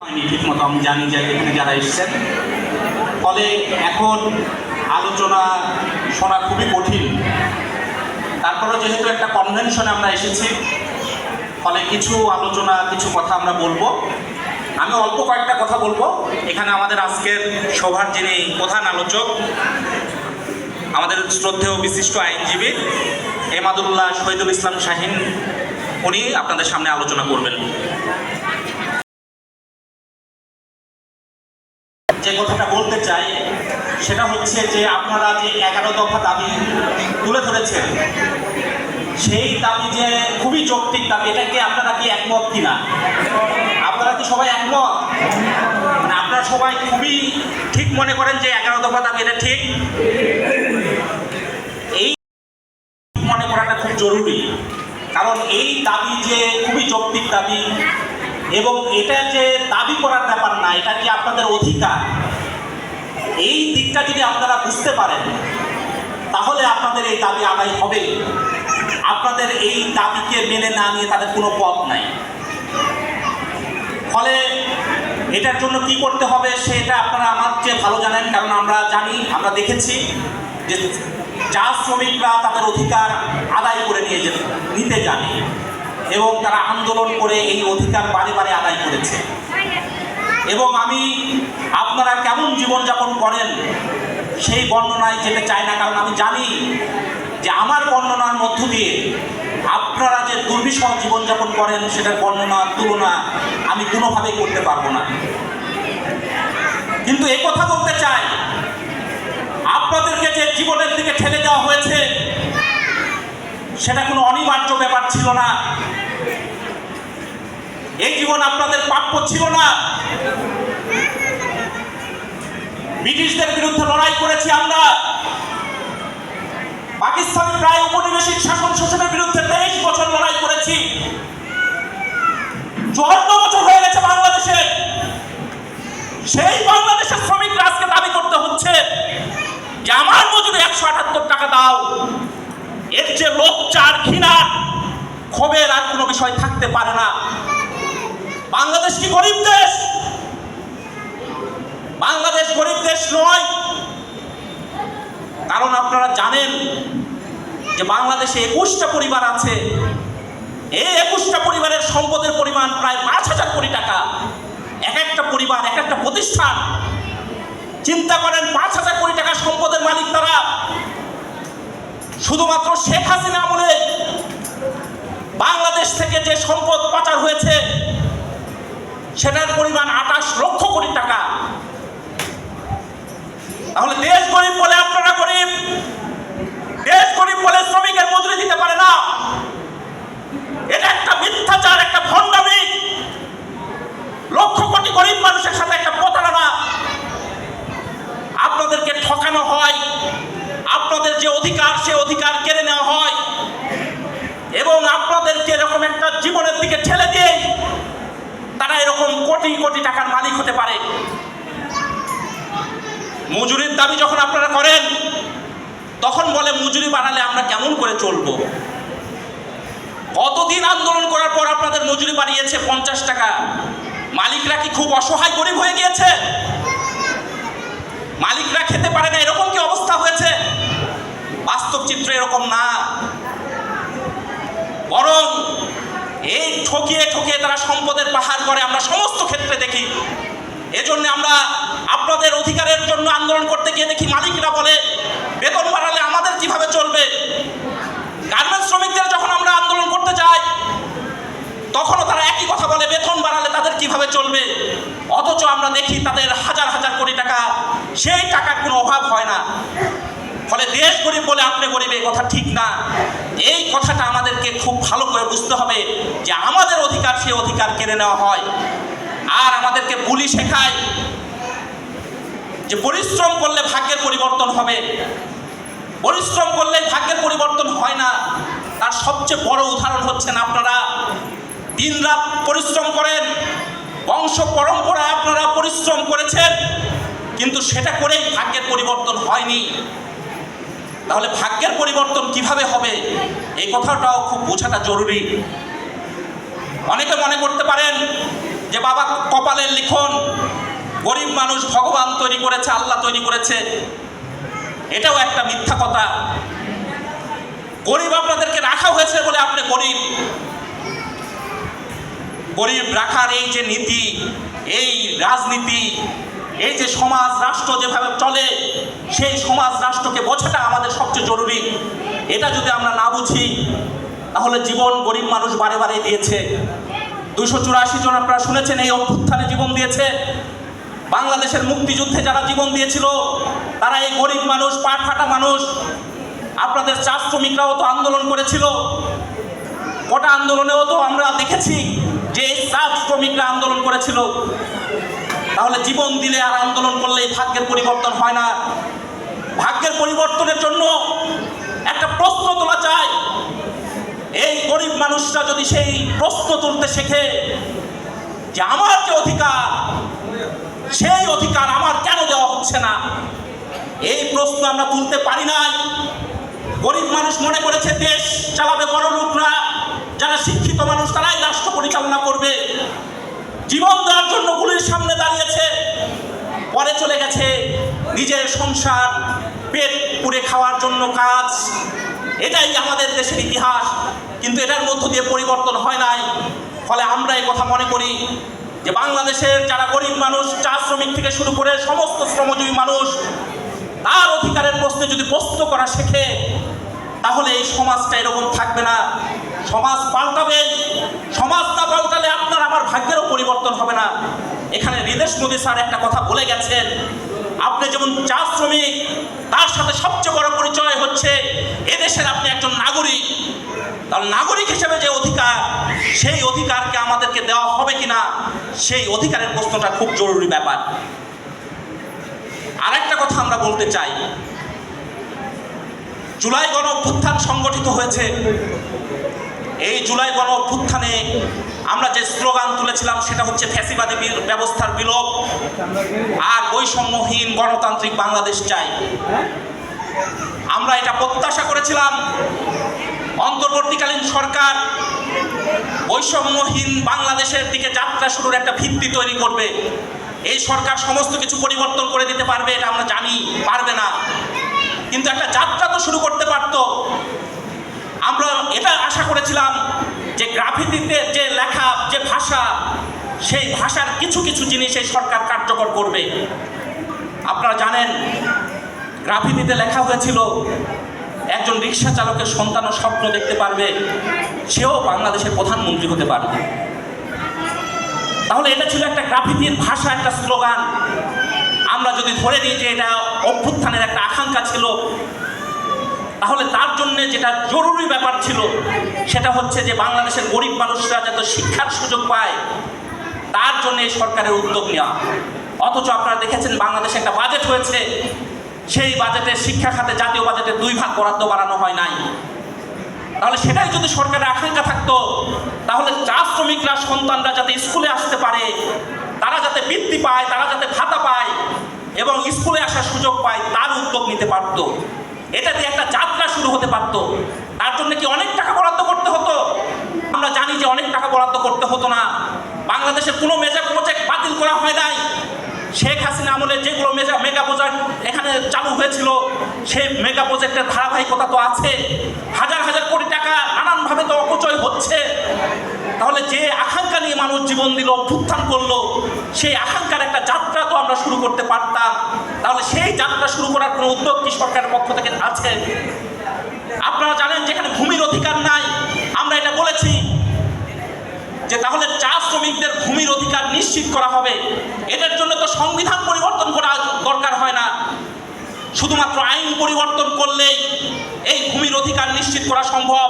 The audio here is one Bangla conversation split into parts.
ঠিক মতো আমি জানি যে এখানে যারা এসেছেন, ফলে এখন আলোচনা শোনা খুবই কঠিন। তারপরে যেহেতু একটা কনভেনশনে আমরা এসেছি, ফলে কিছু আলোচনা কিছু কথা আমরা বলবো। আমি অল্প কয়েকটা কথা বলবো। এখানে আমাদের আজকের সভার যিনি প্রধান আলোচক, আমাদের শ্রদ্ধেয় বিশিষ্ট আইনজীবী এমাদুল্লাহ শহীদুল ইসলাম শাহীন, উনি আপনাদের সামনে আলোচনা করবেন। যে কথাটা বলতে চাই সেটা হচ্ছে যে আপনারা যে 11 দফা দাবি তুলে ধরেছেন, সেই দাবি যে খুবই যৌক্তিক দাবি, এটাকে আপনারা কি একমত কিনা? আপনারা কি সবাই একমত? মানে আপনারা সবাই খুবই ঠিক মনে করেন যে 11 দফা দাবি এটা ঠিক? এই মনে করাটা খুব জরুরি, কারণ এই দাবি যে খুবই যৌক্তিক দাবি এবং এটা যে দাবি করার ব্যাপার না, এটা কি আপনাদের অধিকার। এই দিকটা যদি আপনারা বুঝতে পারেন, তাহলে আপনাদের এই দাবি আদায় হবে। আপনাদের এই দাবিকে মেনে না নিয়ে তাদের কোনো পথ নাই। ফলে এটার জন্য কি করতে হবে সেটা আপনারা আমার চেয়ে ভালো জানেন, কারণ আমরা জানি, আমরা দেখেছি যে চা শ্রমিকরা তাদের অধিকার আদায় করে নিতে জানে এবং তারা আন্দোলন করে এই অধিকার বারে বারে আদায় করেছে। এবং আমি আপনারা কেমন জীবনযাপন করেন সেই বর্ণনায় যেতে চাই না, কারণ আমি জানি যে আমার বর্ণনার মধ্য দিয়ে আপনারা যে দুর্বিষহ জীবনযাপন করেন সেটার বর্ণনার তুলনা আমি কোনোভাবেই করতে পারবো না। কিন্তু এই কথা বলতে চাই, আপনাদেরকে যে জীবনের দিকে ঠেলে দেওয়া হয়েছে সেটা কোনো অনিবার্য ব্যাপার ছিল না। এই জীবন আপনাদের প্রাপ্য ছিল না। ব্রিটিশদের বিরুদ্ধে লড়াই করেছি আমরা। পাকিস্তানি প্রায় উপনিবেশিক শাসন শোষণের বিরুদ্ধে 23 বছর লড়াই করেছি। 54 বছর হয়ে গেছে বাংলাদেশে। সেই বাংলাদেশের শ্রমিকরা আজকে দাবি করতে হচ্ছে যে আমার মজুরি 178 টাকা দাও। এর যে লোকচার, ঘৃণা, ক্ষোভের আর কোনো বিষয় থাকতে পারে না। বাংলাদেশ কি গরিব দেশ? বাংলাদেশ গরিব দেশ নয়। কারণ আপনারা জানেন যে বাংলাদেশে 21টা পরিবার আছে। এই 21টা পরিবারের সম্পদের পরিমাণ প্রায় 5,000 কোটি টাকা। এক একটা পরিবার, এক একটা প্রতিষ্ঠান। চিন্তা করেন, 5,000 কোটি টাকা সম্পদের মালিক তারা। শুধুমাত্র শেখ হাসিনা আমলে বাংলাদেশ থেকে যে সম্পদ পাচার হয়েছে সেটার পরিমাণ 28 লক্ষ কোটি টাকা। তাহলে দেশ গরিব বলে আপনারা গরিব? দেশ গরিব বলে শ্রমিকের মজুরি দিতে পারে না? এটা একটা মিথ্যাচার, একটা ভণ্ডামি। লক্ষ কোটি গরিব মানুষের সাথে একটা প্রতারণা। আপনাদেরকে ঠকানো হয়, আপনাদের যে অধিকার সে অধিকার কেড়ে নেওয়া হয় এবং আপনাদেরকে এরকম একটা জীবনের দিকে ঠেলে দিয়ে তারা এরকম কোটি কোটি টাকার মালিক হতে পারে। মজুরির দাবি যখন আপনারা করেন তখন বলে মজুরি বাড়ালে আমরা কেমন করে চলবো। কতদিন আন্দোলন করার পর আপনাদের মজুরি বাড়িয়েছে 50 টাকা। মালিকরা কি খুব অসহায় গরিব হয়ে গিয়েছে? মালিকরা খেতে পারে না এরকম কি অবস্থা হয়েছে? বাস্তব চিত্র এরকম না, বরং এই ঠকিয়ে ঠকিয়ে তারা সম্পদের পাহাড় করে আমরা সমস্ত ক্ষেত্রে দেখি। এজন্য আমরা আপনাদের অধিকারের জন্য আন্দোলন করতে গিয়ে দেখি মালিকরা বলে বেতন বাড়ালে আমাদের কিভাবে চলবে। গার্মেন্টস শ্রমিকদের যখন আমরা আন্দোলন করতে যাই তখনও তারা একই কথা বলে, বেতন বাড়ালে তাদের কিভাবে চলবে। অথচ আমরা দেখি তাদের হাজার হাজার কোটি টাকা, সেই টাকার কোনো অভাব হয় না। ফলে দেশ গরিব বলে আপনি গরিব, এই কথা ঠিক না। এই কথাটা আমাদেরকে খুব ভালো করে বুঝতে হবে যে আমাদের অধিকার সেই অধিকার কেড়ে নেওয়া হয়। আর আমাদেরকে বুলি শেখায় যে পরিশ্রম করলে ভাগ্যের পরিবর্তন হবে। পরিশ্রম করলে ভাগ্যের পরিবর্তন হয় না। তার সবচেয়ে বড় উদাহরণ হচ্ছেন আপনারা। দিনরাত পরিশ্রম করেন, বংশ পরম্পরায় আপনারা পরিশ্রম করেছেন, কিন্তু সেটা করেই ভাগ্যের পরিবর্তন হয়নি। তাহলে ভাগ্যের পরিবর্তন কিভাবে হবে এই কথাটাও খুব বোঝাটা জরুরি। অনেকে মনে করতে পারেন যে বাবা কপালের লিখন, গরিব মানুষ ভগবান তৈরি করেছে, আল্লাহ তৈরি করেছে, এটাও একটা মিথ্যা কথা। গরিব আপনাদেরকে রাখা হয়েছে বলে আপনি গরিব। গরিব রাখার এই যে নীতি, এই রাজনীতি, এই যে সমাজ রাষ্ট্র যেভাবে চলে, সেই সমাজ রাষ্ট্রকে বোঝাটা আমাদের সবচেয়ে জরুরি। এটা যদি আমরা না বুঝি তাহলে জীবন গরিব মানুষ বারে বারে দিয়েছে। 284 জন আপনারা শুনেছেন এই অভ্যুত্থানে জীবন দিয়েছে। বাংলাদেশের মুক্তিযুদ্ধে যারা জীবন দিয়েছিল তারা এই গরিব মানুষ, পাট ফাটা মানুষ। আপনাদের চা শ্রমিকরাও তো আন্দোলন করেছিল, কোটা আন্দোলনেও তো আমরা দেখেছি যে এই চা শ্রমিকরা আন্দোলন করেছিল। তাহলে জীবন দিলে আর আন্দোলন করলে ভাগ্যের পরিবর্তন হয় না। ভাগ্যের পরিবর্তনের জন্য একটা প্রশ্ন তোলা চাই। এই গরিব মানুষরা যদি সেই প্রশ্ন তুলতে শেখে যে আমার যে অধিকার, সেই অধিকার আমার কেন দেওয়া হচ্ছে না, এই প্রশ্ন আমরা তুলতে পারি নাই। গরিব মানুষ মনে করেছে দেশ চালাবে বড় লোকরা, যারা শিক্ষিত মানুষ তারাই রাষ্ট্র পরিচালনা করবে। জীবন দেওয়ার জন্য গুলির সামনে দাঁড়িয়েছে, পরে চলে গেছে নিজের সংসার পেট পুড়ে খাওয়ার জন্য কাজ। এটাই আমাদের দেশের ইতিহাস, কিন্তু এটার মধ্য দিয়ে পরিবর্তন হয় নাই। ফলে আমরা এই কথা মনে করি যে বাংলাদেশের যারা গরিব মানুষ, চা শ্রমিক থেকে শুরু করে সমস্ত শ্রমজীবী মানুষ, তার অধিকারের প্রশ্নে যদি প্রশ্ন করা শেখে তাহলে এই সমাজটা এরকম থাকবে না। সমাজ পাল্টাবে। সমাজ না পাল্টালে আপনার আমার ভাগ্যেরও পরিবর্তন হবে না। এখানে হৃদেশ মোদী স্যার একটা কথা বলে গেছেন, আপনি যেমন চা শ্রমিক, তার সাথে সবচেয়ে বড় পরিচয় হচ্ছে এদেশের আপনি একজন নাগরিক। তার নাগরিক হিসেবে যে অধিকার, সেই অধিকারকে আমাদেরকে দেওয়া হবে কিনা, সেই অধিকারের প্রশ্নটা খুব জরুরি ব্যাপার। আরেকটা কথা আমরা বলতে চাই, জুলাই গণ অভ্যুত্থান সংগঠিত হয়েছে। এই জুলাই গণ অভ্যুত্থানে আমরা যে স্লোগান তুলেছিলাম সেটা হচ্ছে ফ্যাসিবাদী ব্যবস্থার বিলোপ আর বৈষম্যহীন গণতান্ত্রিক বাংলাদেশ চাই। আমরা এটা প্রত্যাশা করেছিলাম অন্তর্বর্তীকালীন সরকার বৈষম্যহীন বাংলাদেশের দিকে যাত্রা শুরুর একটা ভিত্তি তৈরি করবে। এই সরকার সমস্ত কিছু পরিবর্তন করে দিতে পারবে এটা আমরা জানি, পারবে না, কিন্তু একটা যাত্রা তো শুরু করতে পারত। আমরা এটা আশা করেছিলাম যে গ্রাফিতিতে যে লেখা, যে ভাষা, সেই ভাষার কিছু কিছু জিনিস এই সরকার কার্যকর করবে। আপনারা জানেন গ্রাফিতিতে লেখা হয়েছিল একজন রিক্সা চালকের সন্তানও স্বপ্ন দেখতে পারবে, সেও বাংলাদেশের প্রধানমন্ত্রী হতে পারবে। তাহলে এটা ছিল একটা গ্রাফিতির ভাষা, একটা স্লোগান। আমরা যদি ধরে নিই যে এটা অভ্যুত্থানের একটা আকাঙ্ক্ষা ছিল, তাহলে তার জন্য যেটা জরুরি ব্যাপার ছিল সেটা হচ্ছে যে বাংলাদেশের গরিব মানুষরা যাতে শিক্ষার সুযোগ পায়, তার জন্য এই সরকারের উদ্যোগ নেওয়া। অথচ আপনারা দেখেছেন বাংলাদেশে একটা বাজেট হয়েছে, সেই বাজেটে শিক্ষা খাতে জাতীয় বাজেটে 2 ভাগ বরাদ্দ বাড়ানো হয় নাই। তাহলে সেটাই যদি সরকারের আকাঙ্ক্ষা থাকতো, তাহলে চা শ্রমিকরা সন্তানরা যাতে স্কুলে আসতে পারে, তারা যাতে বৃত্তি পায়, তারা যাতে ভাতা পায় এবং স্কুলে আসার সুযোগ পায়, তার উদ্যোগ নিতে পারত। এটা দিয়ে একটা যাত্রা শুরু হতে পারত। তার জন্য কি অনেক টাকা বরাদ্দ করতে হতো? আমরা জানি যে অনেক টাকা বরাদ্দ করতে হতো না। বাংলাদেশের কোনো মেগা প্রজেক্ট বাতিল করা হয় নাই। শেখ হাসিনা আমলে যেগুলো মেগা প্রজেক্ট এখানে চালু হয়েছিল, সেই মেগা প্রজেক্টের ধারাবাহিকতা তো আছে। হাজার হাজার কোটি টাকা নানানভাবে তো অপচয় হচ্ছে। তাহলে যে আকাঙ্ক্ষা নিয়ে মানুষ জীবন দিল, অভ্যুত্থান করলো, সেই আকাঙ্ক্ষার একটা যাত্রা তো আমরা শুরু করতে পারতাম। তাহলে সেই যাত্রা শুরু করার কোনো উদ্যোগ কি সরকারের পক্ষ থেকে আছে? আপনারা জানেন যেখানে ভূমির অধিকার নাই, আমরা এটা বলেছি যে তাহলে চা শ্রমিকদের ভূমির অধিকার নিশ্চিত করা হবে। এটার জন্য তো সংবিধান পরিবর্তন করা দরকার হয় না, শুধুমাত্র আইন পরিবর্তন করলেই এই ভূমির অধিকার নিশ্চিত করা সম্ভব।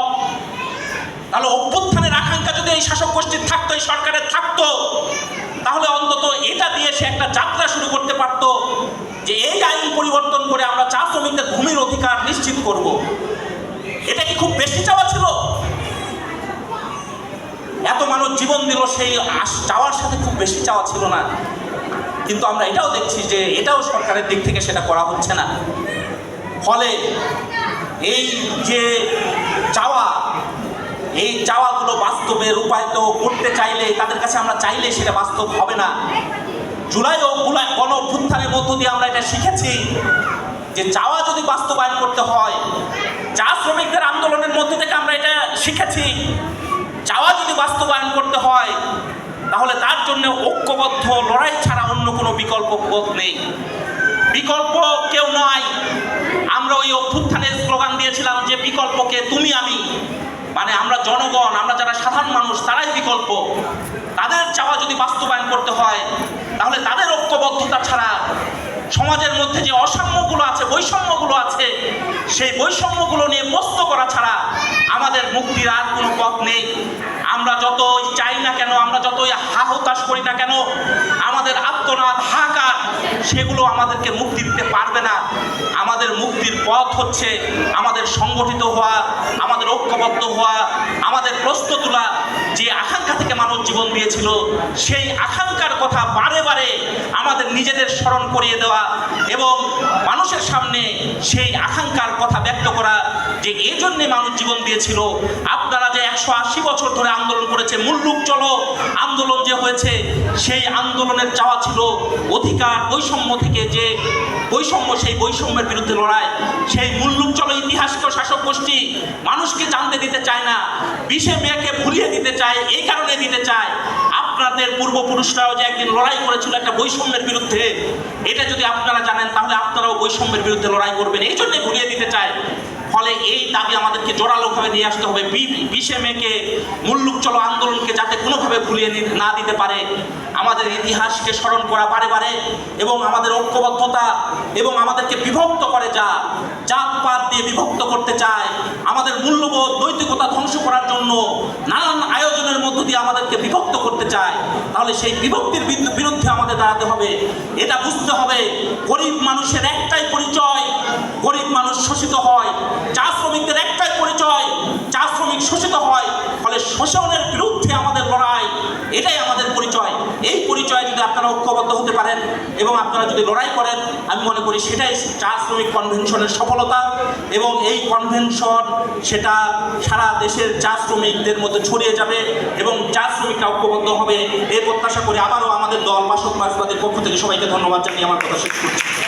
তাহলে অভ্যুত্থানের আকাঙ্ক্ষা যদি এই শাসক গোষ্ঠীর থাকতো, এই সরকারের থাকতো, তাহলে অন্তত এটা দিয়ে সে একটা যাত্রা শুরু করতে পারতো যে এই আইন পরিবর্তন করে আমরা চা শ্রমিকদের ভূমির অধিকার নিশ্চিত করব। এটা কি খুব বেশি চাওয়া ছিল? এত মানুষ জীবন দিল, সেই চাওয়ার সাথে খুব বেশি চাওয়া ছিল না। কিন্তু আমরা এটাও দেখছি যে এটাও সরকারের দিক থেকে সেটা করা হচ্ছে না। ফলে এই যে চাওয়া, এই চাওয়াগুলো বাস্তবে রূপায়িত করতে চাইলে, তাদের কাছে আমরা চাইলে সেটা বাস্তব হবে না। জুলাই ও গণ অভ্যুত্থানের মধ্য দিয়ে আমরা এটা শিখেছি যে চাওয়া যদি বাস্তবায়ন করতে হয়, চা শ্রমিকদের আন্দোলনের মধ্য থেকে আমরা এটা শিখেছি, চাওয়া যদি বাস্তবায়ন করতে হয় তাহলে তার জন্য ঐক্যবদ্ধ লড়াই ছাড়া অন্য কোনো বিকল্প পথ নেই। বিকল্প কেউ নয়। আমরা ওই অভ্যুত্থানের স্লোগান দিয়েছিলাম যে বিকল্পকে তুমি আমি, মানে আমরা জনগণ, আমরা যারা সাধারণ মানুষ তারাই বিকল্প। তাদের চাওয়া যদি বাস্তবায়ন করতে হয় তাহলে তাদের ঐক্যবদ্ধতা ছাড়া সমাজের মধ্যে যে অসাম্যগুলো আছে, বৈষম্যগুলো আছে, সেই বৈষম্যগুলো নিয়ে প্রশ্ন করা ছাড়া আমাদের মুক্তির আর কোনো পথ নেই। আমরা যতই চাই না কেন, আমরা যতই হাহুতাশ করি না কেন, আমাদের আত্মনাদ হাহাকার সেগুলো আমাদেরকে মুক্তি দিতে পারবে না। আমাদের মুক্তির পথ হচ্ছে আমাদের সংগঠিত হওয়া, আমাদের ঐক্যবদ্ধ হওয়া, আমাদের প্রশ্ন তোলা। যে আকাঙ্ক্ষা থেকে মানুষ জীবন দিয়েছিল সেই আকাঙ্ক্ষার কথা বারে বারে আমাদের নিজেদের স্মরণ করিয়ে দেওয়া এবং মানুষের সামনে সেই আকাঙ্ক্ষার কথা ব্যক্ত করা যে এই জন্যে মানুষ জীবন দিয়েছিল। আপনারা যে 180 বছর ধরে আন্দোলন করেছে, মুল্লুক চলো আন্দোলন যে হয়েছে, সেই আন্দোলনের চাওয়া ছিল অধিকার, বৈষম্য থেকে যে বৈষম্য, সেই বৈষম্যের বিরুদ্ধে লড়াই। সেই মুল্লুক চলো ইতিহাসকে শাসক গোষ্ঠী মানুষকে জানতে দিতে চায় না, 20 মেকে ভুলিয়ে দিতে চায়। এই কারণে দিতে চায় আপনাদের পূর্বপুরুষরাও যে একদিন লড়াই করেছিল একটা বৈষম্যের বিরুদ্ধে, এটা যদি আপনারা জানেন তাহলে আপনারাও বৈষম্যের বিরুদ্ধে লড়াই করবেন, এই জন্যে ভুলিয়ে দিতে চায়। ফলে এই দাবি আমাদেরকে জোরালোভাবে নিয়ে আসতে হবে। 20 মেকে মুল্লুক চলো আন্দোলনকে যাতে কোনোভাবে ভুলিয়ে না দিতে পারে, আমাদের ইতিহাসকে স্মরণ করা বারে বারে এবং আমাদের ঐক্যবদ্ধতা এবং আমাদেরকে বিভক্ত করে যা জাতপাত দিয়ে বিভক্ত করতে চায়, আমাদের মূল্যবোধ নৈতিকতা ধ্বংস করার জন্য নানান আয়োজনের মধ্য দিয়ে আমাদেরকে বিভক্ত করতে চায়, তাহলে সেই বিভক্তির বিরুদ্ধে আমাদের দাঁড়াতে হবে। এটা বুঝতে হবে গরিব মানুষের একটাই পরিচয়, গরিব মানুষ শোষিত হয়। চা শ্রমিকদের একটাই পরিচয়, চা শ্রমিক শোষিত হয়। ফলে শোষণের বিরুদ্ধে আমাদের লড়াই, এটাই আমাদের পরিচয়। এই পরিচয়ে যদি আপনারা ঐক্যবদ্ধ হতে পারেন এবং আপনারা যদি লড়াই করেন, আমি মনে করি সেটাই চা শ্রমিক কনভেনশনের সফলতা। এবং এই কনভেনশন সেটা সারা দেশের চা শ্রমিকদের মধ্যে ছড়িয়ে যাবে এবং চা শ্রমিকরা ঐক্যবদ্ধ হবে, এই প্রত্যাশা করে আবারও আমাদের দল বাসক মার্ক্সবাদের পক্ষ থেকে সবাইকে ধন্যবাদ জানিয়ে আমার কথা শেষ করছি।